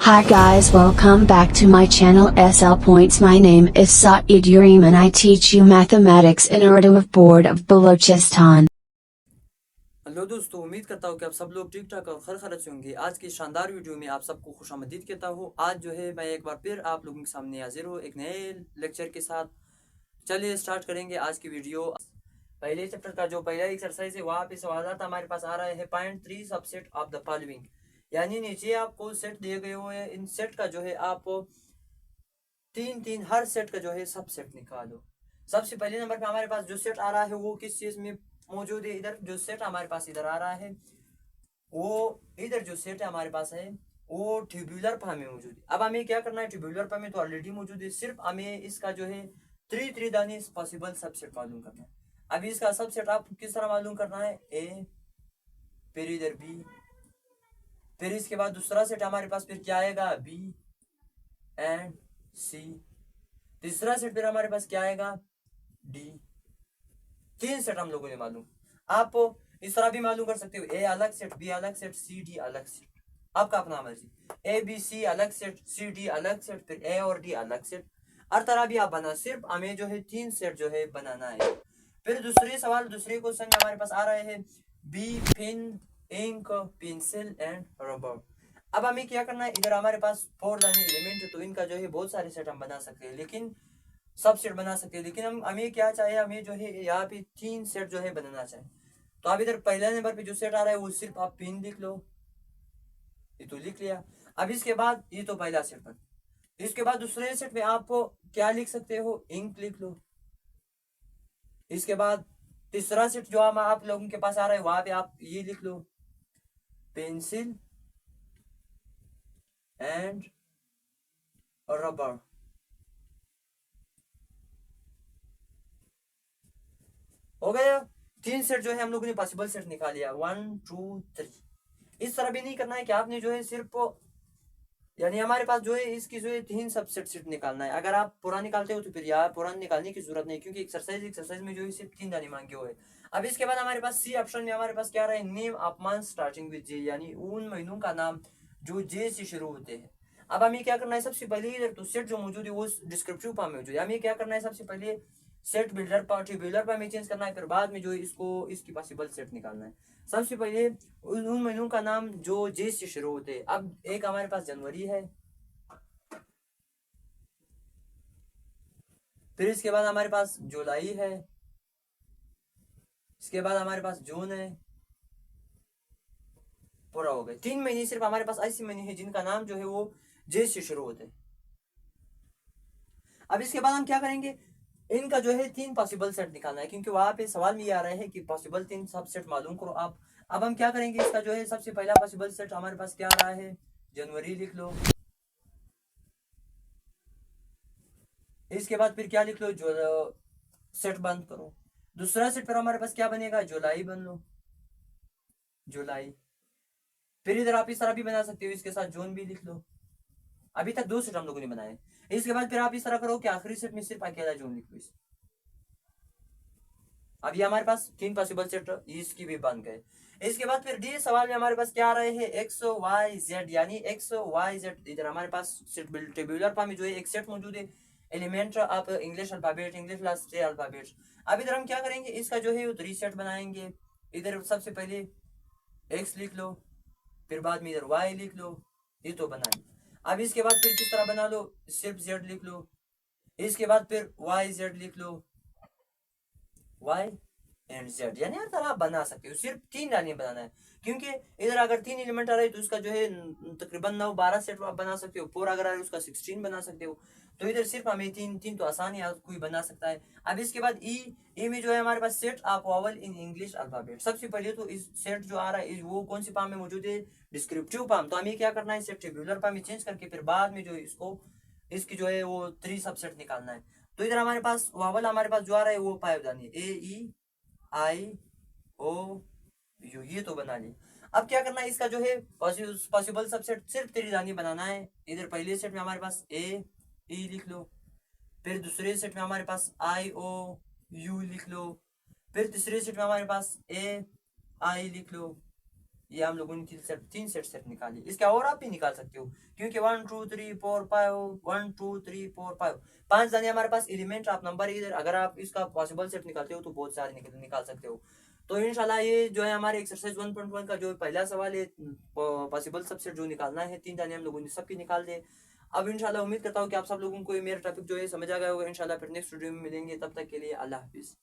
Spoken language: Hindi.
Hi guys, welcome back to my channel SL Points. My name is Saeed Ureem and I teach you mathematics in Urdu of Board of Balochistan. Hello दोस्तों, उम्मीद करता हूँ कि आप सब लोग ठीक ठाक और खैर से होंगे। आज की शानदार वीडियो में आप सबको खुशामदीद कहता हूँ। आज जो है मैं एक बार फिर आप लोगों के सामने हाजिर हूँ एक नए लेक्चर के साथ। चलिए स्टार्ट करेंगे आज की वीडियो। पहले चैप्टर का जो पहला एक्सरसाइज है वहाँ पे सवाल हमारे पास आ रहा है point 3 subset of the following, यानी नीचे आपको सेट दिए गए हुए हैं। इन सेट का जो है आप तीन तीन हर सेट का जो है सबसेट निकालो। सबसे पहले नंबर पे हमारे पास जो सेट आ रहा है वो किस चीज में मौजूद है। इधर जो सेट हमारे पास इधर आ रहा है वो इधर जो सेट है हमारे पास है वो ट्यूबुलर फॉर्म में मौजूद है। अब हमें क्या करना है, ट्यूबुलर फॉर्म में तो ऑलरेडी मौजूद है, सिर्फ हमें इसका जो है थ्री दानी पॉसिबल सबसेट मालूम करना है। अब इसका सबसेट आप किस तरह मालूम करना है, ए फिर इधर बी, फिर इसके बाद दूसरा सेट हमारे पास फिर क्या आएगा, बी एंड सी, तीसरा सेट फिर हमारे पास क्या आएगा, डी। तीन सेट हम लोगों ने मालूम। आप इस तरह भी मालूम कर सकते हो, ए अलग सेट, बी अलग सेट, सी डी अलग सेट, आपका अपना मर्जी। ए बी सी अलग सेट, सी डी अलग सेट, फिर ए और डी अलग सेट। हर तरह भी आप बना, सिर्फ हमें जो है तीन सेट जो है बनाना है। फिर दूसरे सवाल दूसरे क्वेश्चन में हमारे पास आ रहे हैं बी pen ink pencil and rubber. अब हमें क्या करना है, इधर हमारे पास फोर लाइन एलिमेंट है तो इनका जो है बहुत सारे सेट हम बना सकते हैं, लेकिन सब सेट बना सकते हैं, लेकिन हमें क्या चाहिए, हमें जो है यहाँ पे तीन सेट जो है बनाना चाहिए। तो आप इधर पहला नंबर पे जो सेट आ रहा है वो सिर्फ आप पिन लिख लो, ये तो लिख लिया। अब इसके बाद ये तो पहला सेट बन, इसके बाद दूसरे सेट में आप क्या लिख सकते हो, इंक लिख लो। इसके बाद तीसरा सेट जो हम आप लोगों के पास आ रहा है वहां पे आप ये लिख लो, पेंसिल एंड रबर। हो गया, तीन सेट जो है हम लोगों ने पॉसिबल सेट निकाल लिया, 1 2 3। इस तरह भी नहीं करना है कि आपने जो है सिर्फ, यानी हमारे पास जो है इसकी जो है तीन सबसेट सेट निकालना है। अगर आप पूरा निकालते हो तो फिर यार पूरा निकालने की जरूरत नहीं, क्योंकि एक्सरसाइज में जो है सिर्फ तीन दाने मांगे हुए। अब इसके बाद हमारे पास सी ऑप्शन में हमारे पास क्या रहा है, name of month starting with J, यानी उन महीनों का नाम जो जे से शुरू होते हैं। अब हमें क्या करना है, सबसे पहले इधर तो सेट जो मौजूद है वो डिस्क्रिप्टिव फॉर्म में मौजूद है। हमें क्या करना है, सबसे पहले सेट बिल्डर पर हमें चेंज करना है, फिर बाद में जो है इसको इसकी पॉसिबल सेट निकालना है। सबसे पहले उन महीनों का नाम जो जे से शुरू होते हैं। अब एक हमारे पास जनवरी है, फिर इसके बाद हमारे पास जुलाई है, इसके बाद हमारे पास जून है, पूरा हो गया। 3 महीने सिर्फ हमारे पास ऐसे महीने हैं जिनका नाम जो है वो जे से शुरू होते हैं। अब इसके बाद हम क्या करेंगे, इनका जो है तीन पॉसिबल सेट निकालना है, क्योंकि वहां पे सवाल में ये आ रहा है कि पॉसिबल तीन सब सेट मालूम करो आप। अब हम क्या करेंगे, इसका जो है सबसे पहला पॉसिबल सेट हमारे पास क्या आ रहा है, जनवरी लिख लो। इसके बाद फिर क्या लिख लो, जो सेट बंद करो। दूसरा सेट पर हमारे पास क्या बनेगा, जुलाई बन लो, जुलाई। फिर इधर आप इस तरह भी बना सकते हो, इसके साथ जून भी लिख लो। अभी तक दो सेट हम लोगों ने बनाए। इसके बाद फिर आप इस तरह करो कि आखिरी सेट में सिर्फ अकेला जून लिख लो। अभी हमारे पास तीन पॉसिबल सेट इसकी भी बन गए। इसके बाद फिर डी सवाल में हमारे पास क्या आ रहे हैं, एक्स वाई जेड, यानी एक्स वाई जेड। इधर हमारे पास सेट टेबुलर फॉर्म में जो है एक सेट मौजूद है, element of English alphabet, English class से अल्फाबेट। अब इधर हम क्या करेंगे, इसका जो है थ्री सेट बनाएंगे। इधर सबसे पहले एक्स लिख लो, फिर बाद में इधर वाई लिख लो, ये तो बना ली। अब इसके बाद फिर किस तरह बना लो, सिर्फ जेड लिख लो। इसके बाद फिर वाई जेड लिख लो, वाई एंड जेड, यानी हर तरह आप बना सकते हो, सिर्फ तीन लाइनें बनाना है। क्योंकि इधर अगर तीन एलिमेंट आ रहे तो उसका जो है तकरीबन 9 12 सेट आप बना सकते हो, फोर अगर आ रहे उसका 16 बना सकते हो। तो इधर सिर्फ हमें तीन तीन तो आसानी है, कोई बना सकता है। अब इसके बाद ई में जो है हमारे पास set of vowel in English alphabet. सबसे पहले तो इस सेट जो आ रहा है वो कौन सी फॉर्म में मौजूद है, डिस्क्रिप्टिव फॉर्म। तो हमें क्या करना है, सेट टेबुलर फॉर्म में चेंज करके फिर बाद में जो इसको इसकी जो है वो थ्री सबसेट निकालना है। तो इधर हमारे पास वॉवल हमारे पास जो आ रहा है वो पाइवदानी, ए ई आई ओ यू, ये तो बना ली। अब क्या करना है, इसका जो है पॉसिबल सबसेट सिर्फ त्रिदानी बनाना है। इधर पहले सेट में हमारे पास ए ई लिख लो, फिर दूसरे सेट में हमारे पास आई ओ यू लिख लो, फिर तीसरे सेट में हमारे पास ए आई लिख लो, ये हम लोगों ने सिर्फ 3 सेट निकाली। इसके और आप भी निकाल सकते हो, क्योंकि 1 2 3 4 5 1 2 3 4 5 5 जाने हमारे पास एलिमेंट आप नंबर इधर, अगर आप इसका पॉसिबल सेट निकालते हो तो बहुत सारे निकाल सकते हो। तो इंशाल्लाह ये जो है हमारे एक्सरसाइज 1.1 का जो पहला सवाल है, पॉसिबल सबसेट जो निकालना है 3 जाने हम लोगों ने सबकी निकाल दे। अब इंशाल्लाह उम्मीद करता हूँ कि आप सब लोगों को ये मेरा टॉपिक जो है समझ आ गया होगा। इंशाल्लाह फिर नेक्स्ट वीडियो में मिलेंगे, तब तक के लिए अल्लाह हाफिज़।